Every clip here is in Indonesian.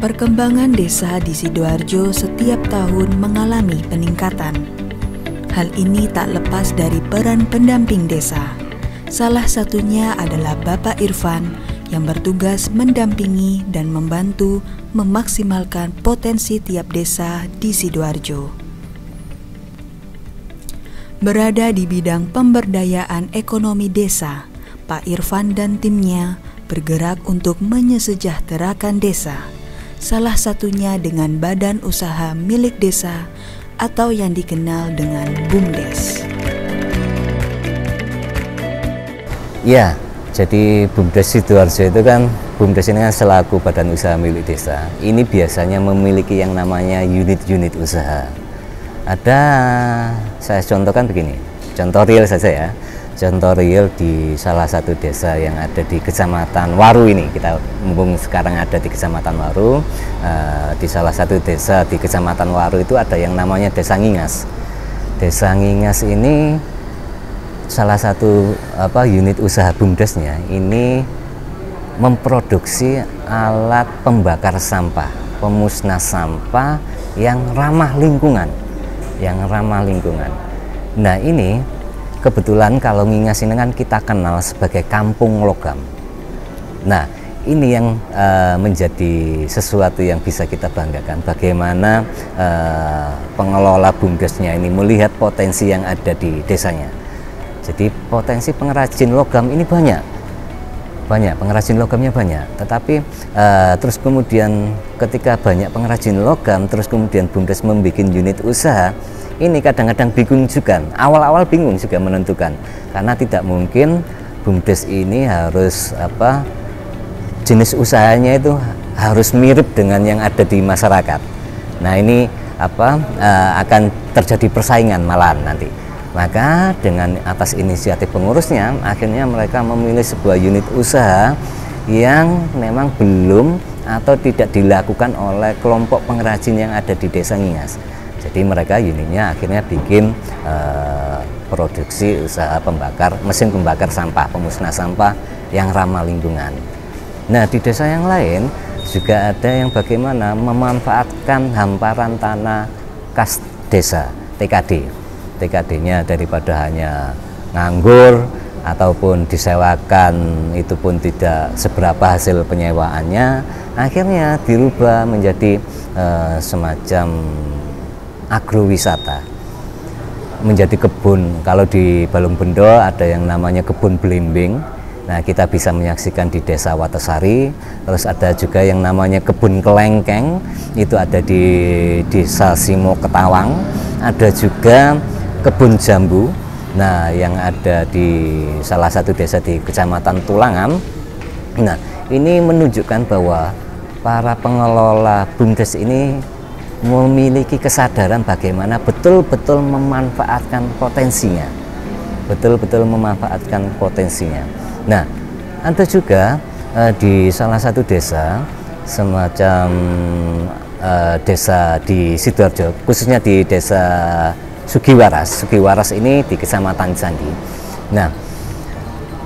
Perkembangan desa di Sidoarjo setiap tahun mengalami peningkatan. Hal ini tak lepas dari peran pendamping desa. Salah satunya adalah Bapak Irfan yang bertugas mendampingi dan membantu memaksimalkan potensi tiap desa di Sidoarjo. Berada di bidang pemberdayaan ekonomi desa, Pak Irfan dan timnya bergerak untuk menyesejahterakan desa. Salah satunya dengan badan usaha milik desa atau yang dikenal dengan BUMDes. Ya, jadi BUMDes Sidoarjo itu kan, BUMDes ini kan selaku badan usaha milik desa. Ini biasanya memiliki yang namanya unit-unit usaha. Ada, saya contohkan begini, contoh real saja ya. Contoh real di salah satu desa yang ada di Kecamatan Waru ini, kita mumpung sekarang ada di Kecamatan Waru, di salah satu desa di Kecamatan Waru itu ada yang namanya Desa Ngingas. Desa Ngingas ini salah satu unit usaha BUMDesnya ini memproduksi alat pembakar sampah, pemusnah sampah yang ramah lingkungan, Nah ini kebetulan kalau Ngingas ini kan kita kenal sebagai kampung logam. Nah, ini yang menjadi sesuatu yang bisa kita banggakan. Bagaimana pengelola BUMDesnya ini melihat potensi yang ada di desanya. Jadi potensi pengrajin logam ini banyak, pengrajin logamnya banyak. Tetapi terus kemudian ketika banyak pengrajin logam, terus kemudian BUMDes membuat unit usaha. Ini kadang-kadang bingung juga, awal-awal bingung juga menentukan, karena tidak mungkin BUMDes ini harus jenis usahanya itu harus mirip dengan yang ada di masyarakat. Nah ini akan terjadi persaingan malahan nanti. Maka dengan atas inisiatif pengurusnya, akhirnya mereka memilih sebuah unit usaha yang memang belum atau tidak dilakukan oleh kelompok pengrajin yang ada di Desa Ngingas. Jadi mereka unitnya akhirnya bikin produksi usaha mesin pembakar sampah, pemusnah sampah yang ramah lingkungan. Nah di desa yang lain juga ada yang bagaimana memanfaatkan hamparan tanah kas desa, TKD. TKD-nya daripada hanya nganggur ataupun disewakan itu pun tidak seberapa hasil penyewaannya, akhirnya dirubah menjadi semacam agrowisata, menjadi kebun. Kalau di Balongbendo ada yang namanya kebun belimbing. Nah kita bisa menyaksikan di Desa Watesari. Terus ada juga yang namanya kebun kelengkeng, itu ada di Desa Simo Ketawang. Ada juga kebun jambu, nah yang ada di salah satu desa di Kecamatan Tulangan. Nah ini menunjukkan bahwa para pengelola BUMDes ini memiliki kesadaran bagaimana betul-betul memanfaatkan potensinya, Nah, ada juga di salah satu desa, semacam desa di Sidoarjo, khususnya di Desa Sugiwaras. Sugiwaras ini di Kecamatan Candi. Nah,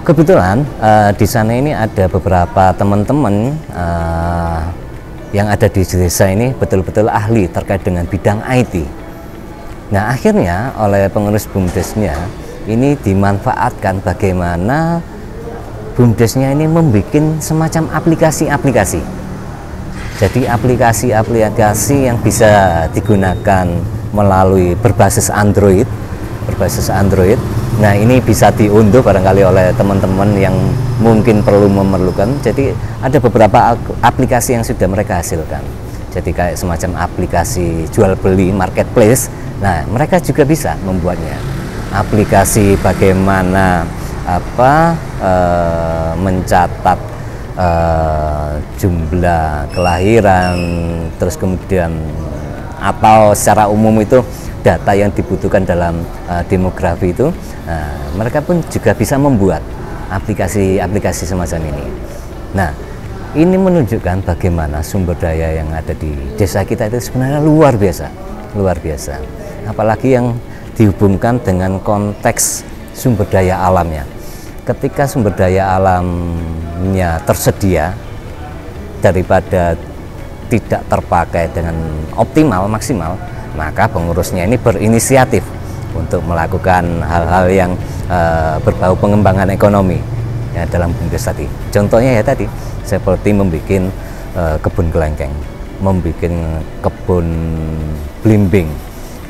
kebetulan di sana ini ada beberapa teman-teman yang ada di desa ini betul-betul ahli terkait dengan bidang IT. Nah akhirnya oleh pengurus BUMDesnya ini dimanfaatkan bagaimana BUMDesnya ini membuat semacam aplikasi-aplikasi. Jadi aplikasi-aplikasi yang bisa digunakan melalui berbasis Android. Nah ini bisa diunduh barangkali oleh teman-teman yang mungkin memerlukan. Jadi ada beberapa aplikasi yang sudah mereka hasilkan. Jadi kayak semacam aplikasi jual beli marketplace. Nah mereka juga bisa membuatnya. Aplikasi bagaimana mencatat jumlah kelahiran, terus kemudian atau secara umum itu data yang dibutuhkan dalam demografi itu, mereka pun juga bisa membuat aplikasi-aplikasi semacam ini. Nah, ini menunjukkan bagaimana sumber daya yang ada di desa kita itu sebenarnya luar biasa. Apalagi yang dihubungkan dengan konteks sumber daya alamnya. Ketika sumber daya alamnya tersedia, daripada tidak terpakai dengan optimal maksimal, maka pengurusnya ini berinisiatif untuk melakukan hal-hal yang berbau pengembangan ekonomi ya, dalam BUMDes tadi. Contohnya ya tadi seperti membuat kebun kelengkeng, membuat kebun belimbing,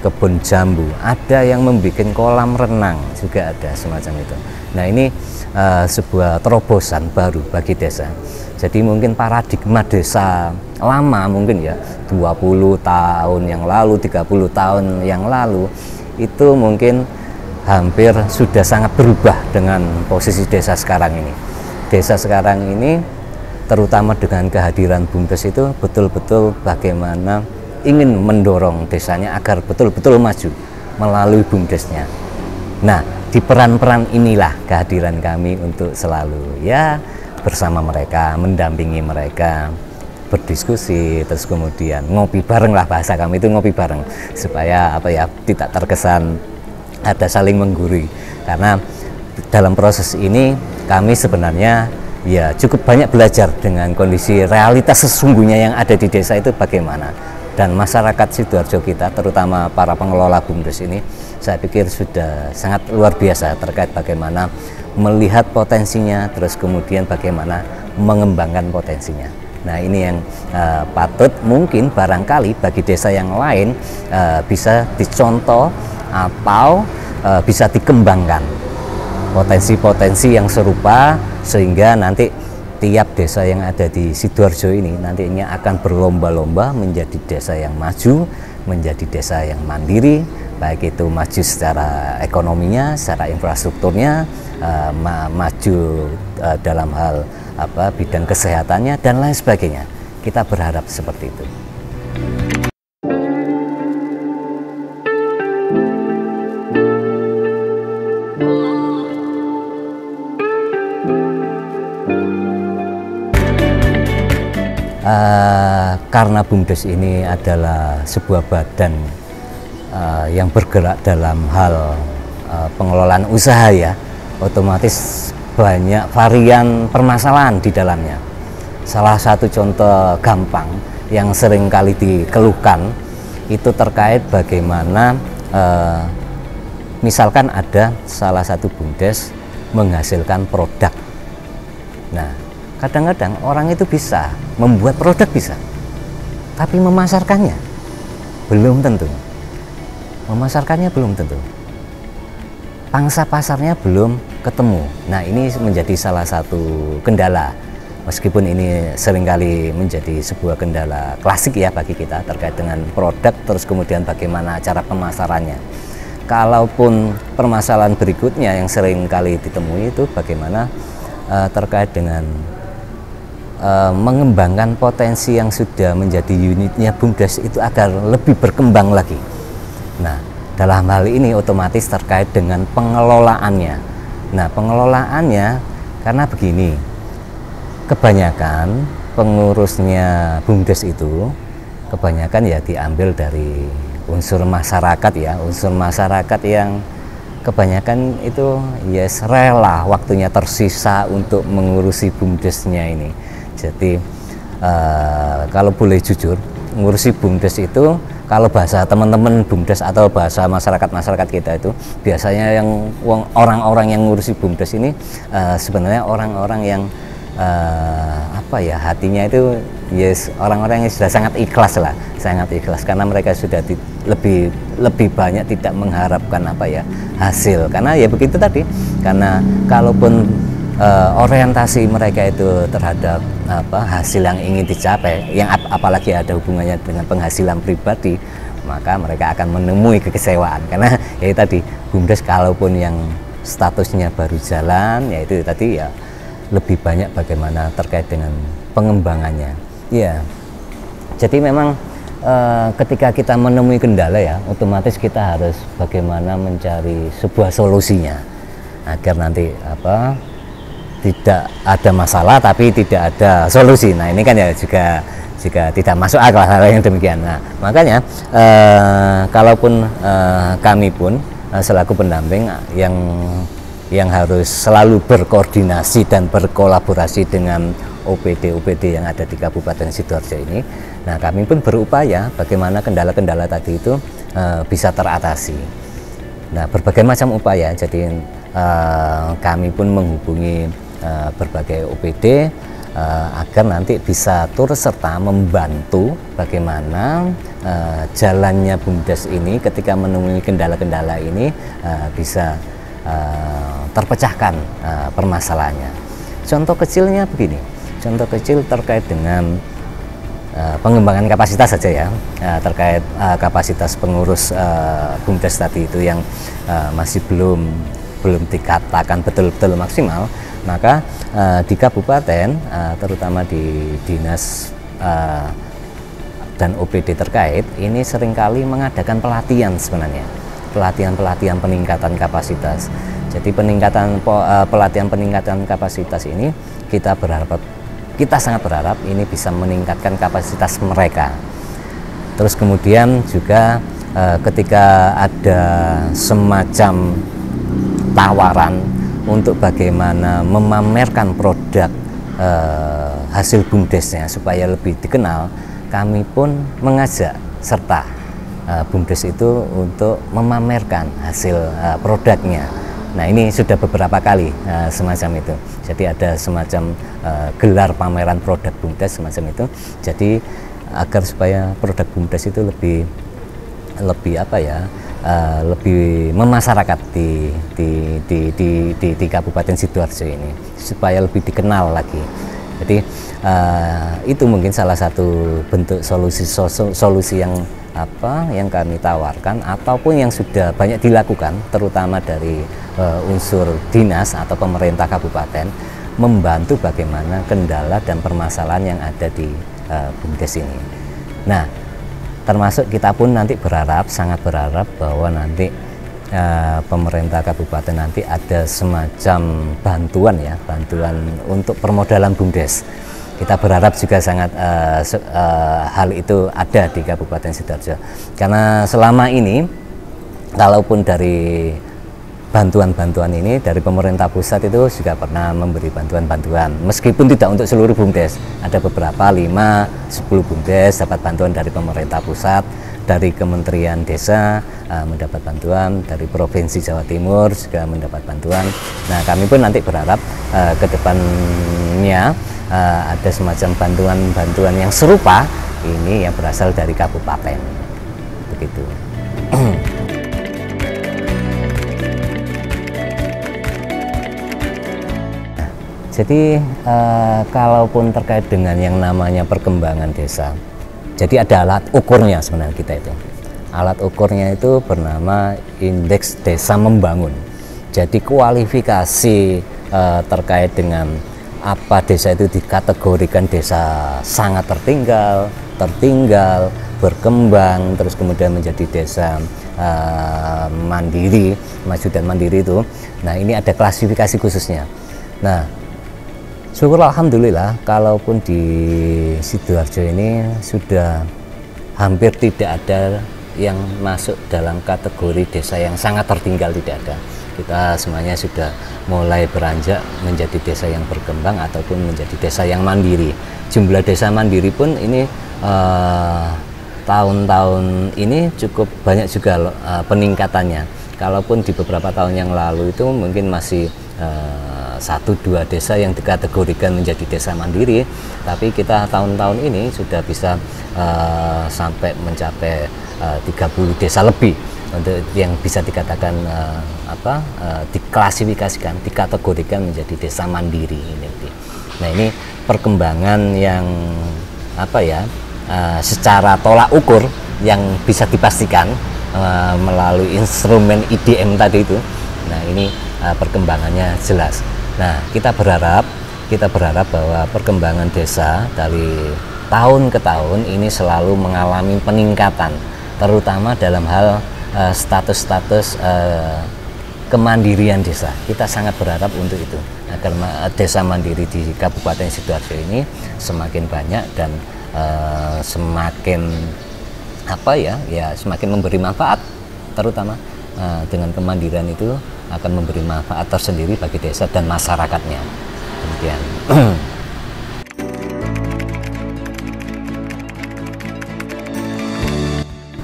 kebun jambu, ada yang membuat kolam renang juga ada semacam itu. Nah ini sebuah terobosan baru bagi desa. Jadi mungkin paradigma desa lama mungkin ya 20 tahun yang lalu, 30 tahun yang lalu itu mungkin hampir sudah sangat berubah dengan posisi desa sekarang ini. Desa sekarang ini terutama dengan kehadiran BUMDes itu betul-betul bagaimana ingin mendorong desanya agar betul-betul maju melalui BUMDesnya. Nah, di peran-peran inilah kehadiran kami untuk selalu ya bersama mereka, mendampingi mereka, berdiskusi, terus kemudian ngopi bareng lah, bahasa kami itu ngopi bareng, supaya apa ya, tidak terkesan ada saling menggurui. Karena dalam proses ini kami sebenarnya ya cukup banyak belajar dengan kondisi realitas sesungguhnya yang ada di desa itu bagaimana. Dan masyarakat Sidoarjo kita, terutama para pengelola BUMDes ini, saya pikir sudah sangat luar biasa terkait bagaimana melihat potensinya, terus kemudian bagaimana mengembangkan potensinya. Nah ini yang patut mungkin barangkali bagi desa yang lain bisa dicontoh atau bisa dikembangkan potensi-potensi yang serupa, sehingga nanti tiap desa yang ada di Sidoarjo ini nantinya akan berlomba-lomba menjadi desa yang maju, menjadi desa yang mandiri, baik itu maju secara ekonominya, secara infrastrukturnya, maju dalam hal bidang kesehatannya dan lain sebagainya. Kita berharap seperti itu. Karena BUMDes ini adalah sebuah badan yang bergerak dalam hal pengelolaan usaha ya, otomatis banyak varian permasalahan di dalamnya. Salah satu contoh gampang yang sering kali dikeluhkan itu terkait bagaimana misalkan ada salah satu BUMDes menghasilkan produk. Nah, kadang-kadang orang itu bisa membuat produk bisa, tapi memasarkannya belum tentu. Memasarkannya belum tentu. Pangsa pasarnya belum ketemu. Nah, ini menjadi salah satu kendala. Meskipun ini seringkali menjadi sebuah kendala klasik ya bagi kita terkait dengan produk, terus kemudian bagaimana cara pemasarannya. Kalaupun permasalahan berikutnya yang seringkali ditemui itu bagaimana terkait dengan mengembangkan potensi yang sudah menjadi unitnya BUMDes itu agar lebih berkembang lagi. Nah, dalam hal ini otomatis terkait dengan pengelolaannya. Nah, pengelolaannya karena begini, kebanyakan pengurusnya BUMDes itu kebanyakan ya diambil dari unsur masyarakat ya, unsur masyarakat yang kebanyakan itu yes rela waktunya tersisa untuk mengurusi BUMDesnya ini. Jadi kalau boleh jujur, ngurusi BUMDes itu kalau bahasa teman-teman BUMDes atau bahasa masyarakat kita itu biasanya yang orang-orang yang ngurusi BUMDes ini sebenarnya orang-orang yang hatinya itu yes orang-orang yang sudah sangat ikhlas lah, sangat ikhlas karena mereka sudah lebih banyak tidak mengharapkan hasil, karena ya begitu tadi, karena kalaupun orientasi mereka itu terhadap hasil yang ingin dicapai, yang apalagi ada hubungannya dengan penghasilan pribadi, maka mereka akan menemui kekecewaan. Karena ya tadi BUMDes kalaupun yang statusnya baru jalan, yaitu tadi ya lebih banyak bagaimana terkait dengan pengembangannya. Ya, jadi memang ketika kita menemui kendala ya, otomatis kita harus bagaimana mencari sebuah solusinya agar nanti tidak ada masalah tapi tidak ada solusi. Nah ini kan ya juga tidak masuk akal hal yang demikian. Nah makanya kalaupun kami pun selaku pendamping yang harus selalu berkoordinasi dan berkolaborasi dengan OPD yang ada di Kabupaten Sidoarjo ini. Nah, kami pun berupaya bagaimana kendala-kendala tadi itu bisa teratasi. Nah, berbagai macam upaya, jadi kami pun menghubungi berbagai OPD agar nanti bisa turut serta membantu bagaimana jalannya BUMDes ini ketika menemui kendala-kendala ini bisa terpecahkan permasalahannya. Contoh kecilnya begini, contoh kecil terkait dengan pengembangan kapasitas saja ya, terkait kapasitas pengurus BUMDes tadi itu yang masih belum dikatakan betul-betul maksimal. Maka di kabupaten, terutama di dinas dan OPD terkait, ini seringkali mengadakan pelatihan sebenarnya, pelatihan peningkatan kapasitas. Jadi pelatihan peningkatan kapasitas ini kita sangat berharap ini bisa meningkatkan kapasitas mereka. Terus kemudian juga ketika ada semacam tawaran untuk bagaimana memamerkan produk hasil BUMDesnya supaya lebih dikenal, kami pun mengajak serta BUMDes itu untuk memamerkan hasil produknya. Nah, ini sudah beberapa kali semacam itu. Jadi ada semacam gelar pameran produk BUMDes semacam itu. Jadi agar supaya produk BUMDes itu lebih apa ya, lebih memasyarakat di Kabupaten Sidoarjo ini supaya lebih dikenal lagi. Jadi itu mungkin salah satu bentuk solusi yang kami tawarkan ataupun yang sudah banyak dilakukan, terutama dari unsur dinas atau pemerintah kabupaten, membantu bagaimana kendala dan permasalahan yang ada di BUMDes ini. Nah, termasuk kita pun nanti sangat berharap bahwa nanti pemerintah kabupaten nanti ada semacam bantuan untuk permodalan BUMDes. Kita berharap juga sangat hal itu ada di Kabupaten Sidoarjo, karena selama ini kalaupun dari bantuan-bantuan ini dari pemerintah pusat itu juga pernah memberi bantuan-bantuan, meskipun tidak untuk seluruh BUMDes. Ada beberapa 5-10 BUMDes dapat bantuan dari pemerintah pusat, dari Kementerian Desa mendapat bantuan, dari Provinsi Jawa Timur juga mendapat bantuan. Nah, kami pun nanti berharap ke depannya ada semacam bantuan-bantuan yang serupa ini yang berasal dari kabupaten, begitu. Jadi kalaupun terkait dengan yang namanya perkembangan desa, jadi ada alat ukurnya sebenarnya kita itu. Alat ukurnya itu bernama Indeks Desa Membangun. Jadi kualifikasi terkait dengan apa desa itu dikategorikan desa sangat tertinggal, berkembang, terus kemudian menjadi desa mandiri, maju dan mandiri itu. Nah, ini ada klasifikasi khususnya. Nah, syukur alhamdulillah kalaupun di Sidoarjo ini sudah hampir tidak ada yang masuk dalam kategori desa yang sangat tertinggal, tidak ada. Kita semuanya sudah mulai beranjak menjadi desa yang berkembang ataupun menjadi desa yang mandiri. Jumlah desa mandiri pun ini tahun-tahun ini cukup banyak juga peningkatannya. Kalaupun di beberapa tahun yang lalu itu mungkin masih 1-2 desa yang dikategorikan menjadi desa mandiri, tapi kita tahun-tahun ini sudah bisa sampai mencapai 30 desa lebih untuk yang bisa dikatakan diklasifikasikan, dikategorikan menjadi desa mandiri ini. Nah, ini perkembangan yang secara tolak ukur yang bisa dipastikan melalui instrumen IDM tadi itu. Nah, ini perkembangannya jelas. Nah, kita berharap bahwa perkembangan desa dari tahun ke tahun ini selalu mengalami peningkatan, terutama dalam hal status-status kemandirian desa. Kita sangat berharap untuk itu, agar desa mandiri di Kabupaten Sidoarjo ini semakin banyak dan semakin semakin memberi manfaat, terutama dengan kemandirian itu akan memberi manfaat tersendiri bagi desa dan masyarakatnya. Demikian.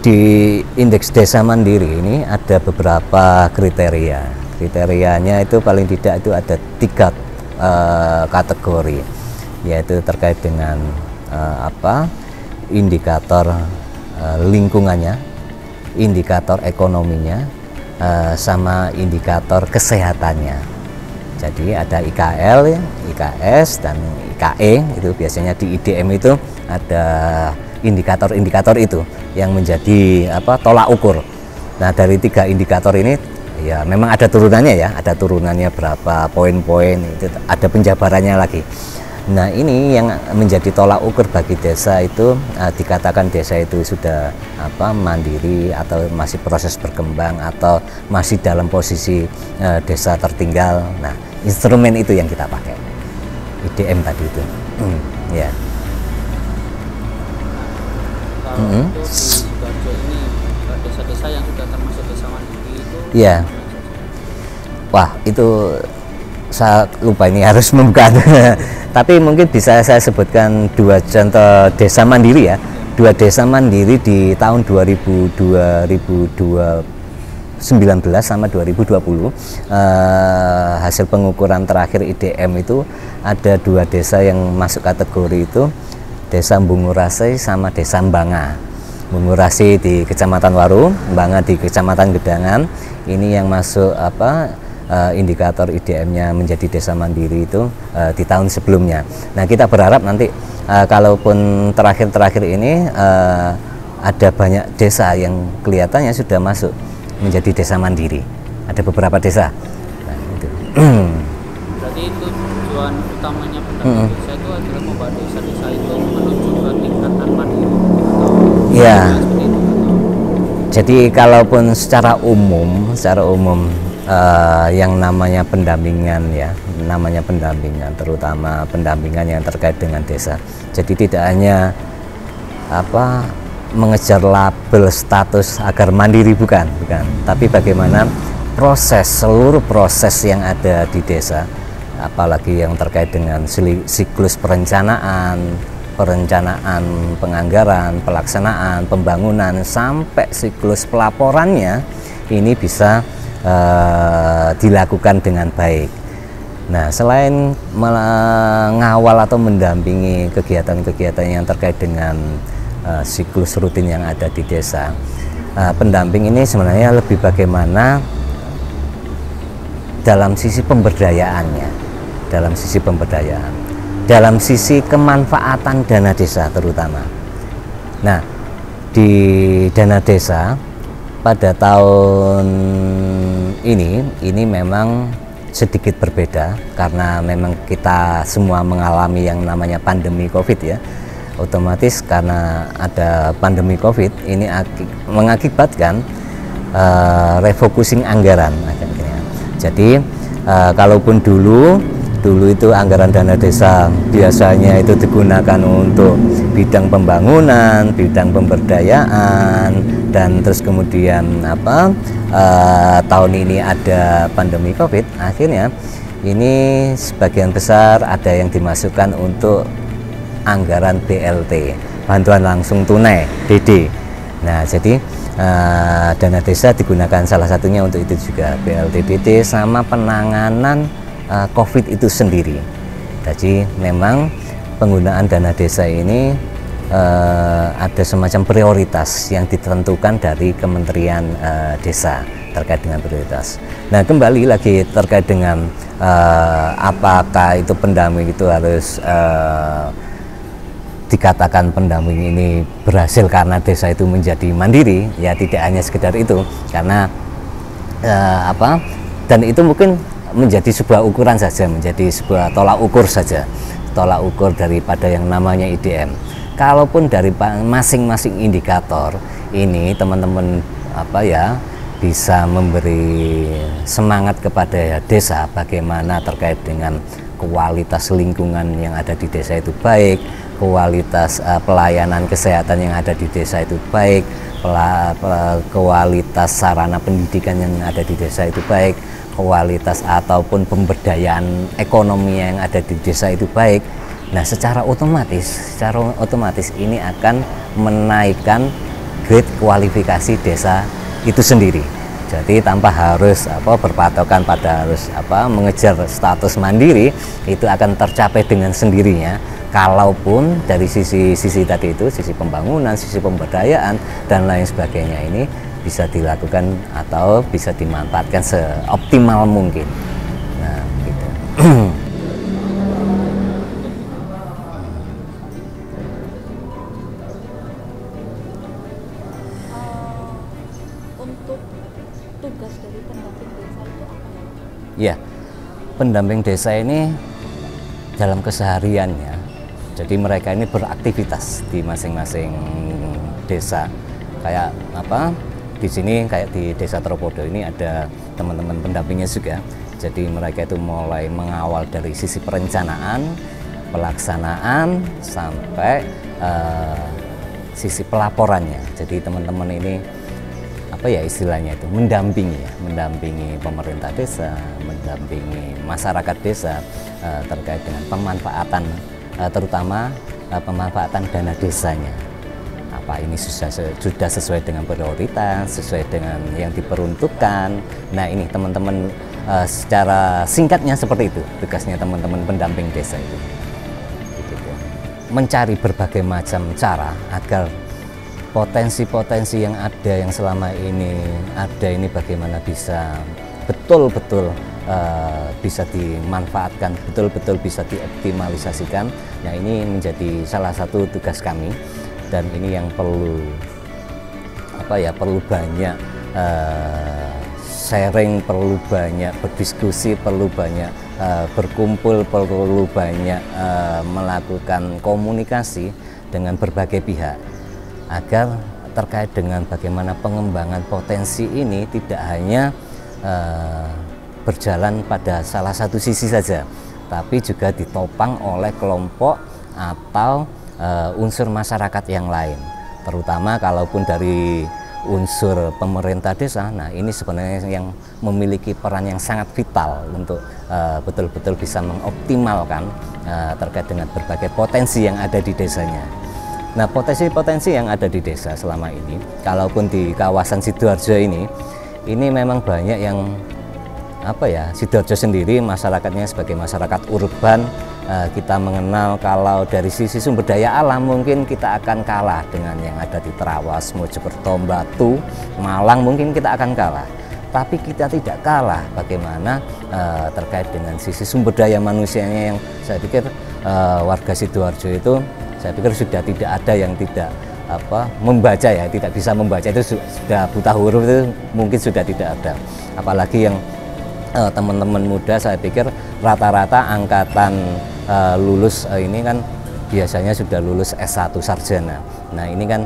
di indeks desa mandiri ini ada beberapa kriteria. Kriterianya itu paling tidak itu ada 3 kategori, yaitu terkait dengan indikator lingkungannya, indikator ekonominya, sama indikator kesehatannya. Jadi ada IKL, IKS, dan IKE. Itu biasanya di IDM itu ada indikator-indikator itu yang menjadi tolak ukur. Nah, dari 3 indikator ini ya memang ada turunannya ya, ada turunannya berapa poin-poin, itu ada penjabarannya lagi. Nah, ini yang menjadi tolak ukur bagi desa itu dikatakan desa itu sudah mandiri atau masih proses berkembang atau masih dalam posisi desa tertinggal. Nah, instrumen itu yang kita pakai, IDM tadi itu. Ya. Kalau untuk di Sidoarjo ini desa-desa yang sudah termasuk desa mandiri itu ya. Wah, itu saya lupa ini harus membuka. Tapi mungkin bisa saya sebutkan 2 contoh desa mandiri ya. 2 desa mandiri di tahun 2019 sama 2020. Hasil pengukuran terakhir IDM itu ada 2 desa yang masuk kategori itu, Desa Bungurasi sama Desa Mbanga. Bungurasi di Kecamatan Waru, Mbanga di Kecamatan Gedangan. Ini yang masuk indikator IDM-nya menjadi desa mandiri itu di tahun sebelumnya. Nah, kita berharap nanti kalaupun terakhir-terakhir ini ada banyak desa yang kelihatannya sudah masuk menjadi desa mandiri. Ada beberapa desa. Nah, itu. Berarti tujuan utamanya pendamping desa itu adalah membantu desa-desa itu menuju ke tingkatan mandiri. Ya. Jadi kalaupun secara umum yang namanya pendampingan ya, terutama pendampingan yang terkait dengan desa. Jadi tidak hanya mengejar label status agar mandiri, bukan, tapi bagaimana seluruh proses yang ada di desa, apalagi yang terkait dengan siklus perencanaan, penganggaran, pelaksanaan, pembangunan sampai siklus pelaporannya ini bisa dilakukan dengan baik. Nah, selain mengawal atau mendampingi kegiatan-kegiatan yang terkait dengan siklus rutin yang ada di desa, pendamping ini sebenarnya lebih bagaimana dalam sisi pemberdayaannya, dalam sisi kemanfaatan dana desa terutama. Nah, di dana desa pada tahun ini memang sedikit berbeda karena memang kita semua mengalami yang namanya pandemi Covid ya. Otomatis karena ada pandemi Covid ini mengakibatkan refocusing anggaran akhirnya. Jadi kalaupun dulu itu anggaran dana desa biasanya itu digunakan untuk bidang pembangunan, bidang pemberdayaan, dan terus kemudian tahun ini ada pandemi Covid, akhirnya ini sebagian besar ada yang dimasukkan untuk anggaran BLT, bantuan langsung tunai (DD). Nah, jadi dana desa digunakan salah satunya untuk itu juga, BLT DD sama penanganan Covid itu sendiri. Jadi memang penggunaan dana desa ini ada semacam prioritas yang ditentukan dari Kementerian Desa terkait dengan prioritas. Nah, kembali lagi terkait dengan apakah itu pendamping itu harus dikatakan pendamping ini berhasil karena desa itu menjadi mandiri, ya tidak hanya sekedar itu, karena dan itu mungkin menjadi sebuah ukuran saja, menjadi sebuah tolak ukur saja, tolak ukur daripada yang namanya IDM. Kalaupun dari masing-masing indikator ini teman-teman bisa memberi semangat kepada desa bagaimana terkait dengan kualitas lingkungan yang ada di desa itu baik, kualitas pelayanan kesehatan yang ada di desa itu baik, kualitas sarana pendidikan yang ada di desa itu baik, kualitas ataupun pemberdayaan ekonomi yang ada di desa itu baik. Nah, secara otomatis ini akan menaikkan mengupgrade kualifikasi desa itu sendiri. Jadi tanpa harus berpatokan pada harus mengejar status mandiri, itu akan tercapai dengan sendirinya. Kalaupun dari sisi tadi itu, sisi pembangunan, sisi pemberdayaan dan lain sebagainya ini bisa dilakukan atau bisa dimanfaatkan seoptimal mungkin. Nah, gitu. Untuk tugas dari pendamping desa itu apa ya? Ya, pendamping desa ini dalam kesehariannya, jadi mereka ini beraktivitas di masing-masing desa. Kayak di sini kayak di Desa Tropodo ini ada teman-teman pendampingnya juga. Jadi mereka itu mulai mengawal dari sisi perencanaan, pelaksanaan sampai sisi pelaporannya. Jadi teman-teman ini istilahnya itu mendampingi pemerintah desa, mendampingi masyarakat desa terkait dengan pemanfaatan, terutama pemanfaatan dana desanya. Ini sudah sesuai dengan prioritas, sesuai dengan yang diperuntukkan. Nah, ini teman-teman secara singkatnya seperti itu tugasnya teman-teman pendamping desa itu. Mencari berbagai macam cara agar potensi-potensi yang ada, yang selama ini ada ini bagaimana bisa betul-betul bisa dimanfaatkan, betul-betul bisa dioptimalisasikan. Nah, ini menjadi salah satu tugas kami, dan ini yang perlu banyak sharing, perlu banyak berdiskusi, perlu banyak berkumpul, perlu banyak melakukan komunikasi dengan berbagai pihak agar terkait dengan bagaimana pengembangan potensi ini tidak hanya berjalan pada salah satu sisi saja, tapi juga ditopang oleh kelompok atau unsur masyarakat yang lain, terutama kalaupun dari unsur pemerintah desa. Nah, ini sebenarnya yang memiliki peran yang sangat vital untuk betul-betul bisa mengoptimalkan terkait dengan berbagai potensi yang ada di desanya. Nah, potensi-potensi yang ada di desa selama ini, kalaupun di kawasan Sidoarjo ini memang banyak yang Sidoarjo sendiri masyarakatnya sebagai masyarakat urban, kita mengenal kalau dari sisi sumber daya alam mungkin kita akan kalah dengan yang ada di Trawas, Mojokerto, Batu, Malang, mungkin kita akan kalah. Tapi kita tidak kalah bagaimana terkait dengan sisi sumber daya manusianya, yang saya pikir warga Sidoarjo itu saya pikir sudah tidak ada yang tidak membaca, ya tidak bisa membaca, itu sudah buta huruf, itu mungkin sudah tidak ada. Apalagi yang teman-teman muda, saya pikir rata-rata angkatan lulus ini kan biasanya sudah lulus S1 sarjana. Nah, ini kan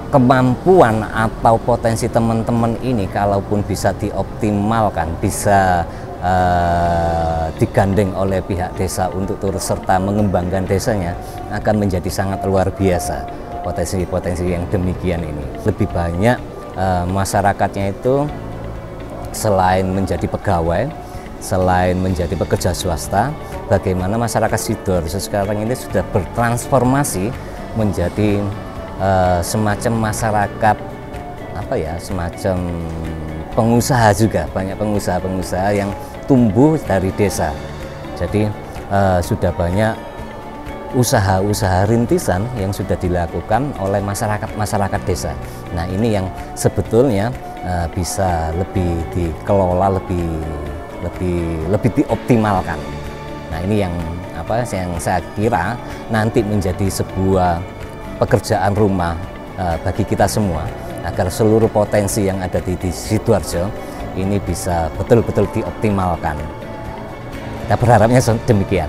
kemampuan atau potensi teman-teman ini kalaupun bisa dioptimalkan, bisa digandeng oleh pihak desa untuk turut serta mengembangkan desanya, akan menjadi sangat luar biasa potensi-potensi yang demikian ini. Lebih banyak masyarakatnya itu selain menjadi pegawai, selain menjadi pekerja swasta, bagaimana masyarakat Sidoarjo sekarang ini sudah bertransformasi menjadi semacam masyarakat semacam pengusaha juga. Banyak pengusaha-pengusaha yang tumbuh dari desa. Jadi sudah banyak usaha-usaha rintisan yang sudah dilakukan oleh masyarakat desa. Nah, ini yang sebetulnya bisa lebih dikelola, lebih dioptimalkan. Nah, ini yang saya kira nanti menjadi sebuah pekerjaan rumah bagi kita semua, agar seluruh potensi yang ada di Sidoarjo ini bisa betul-betul dioptimalkan. Kita berharapnya demikian.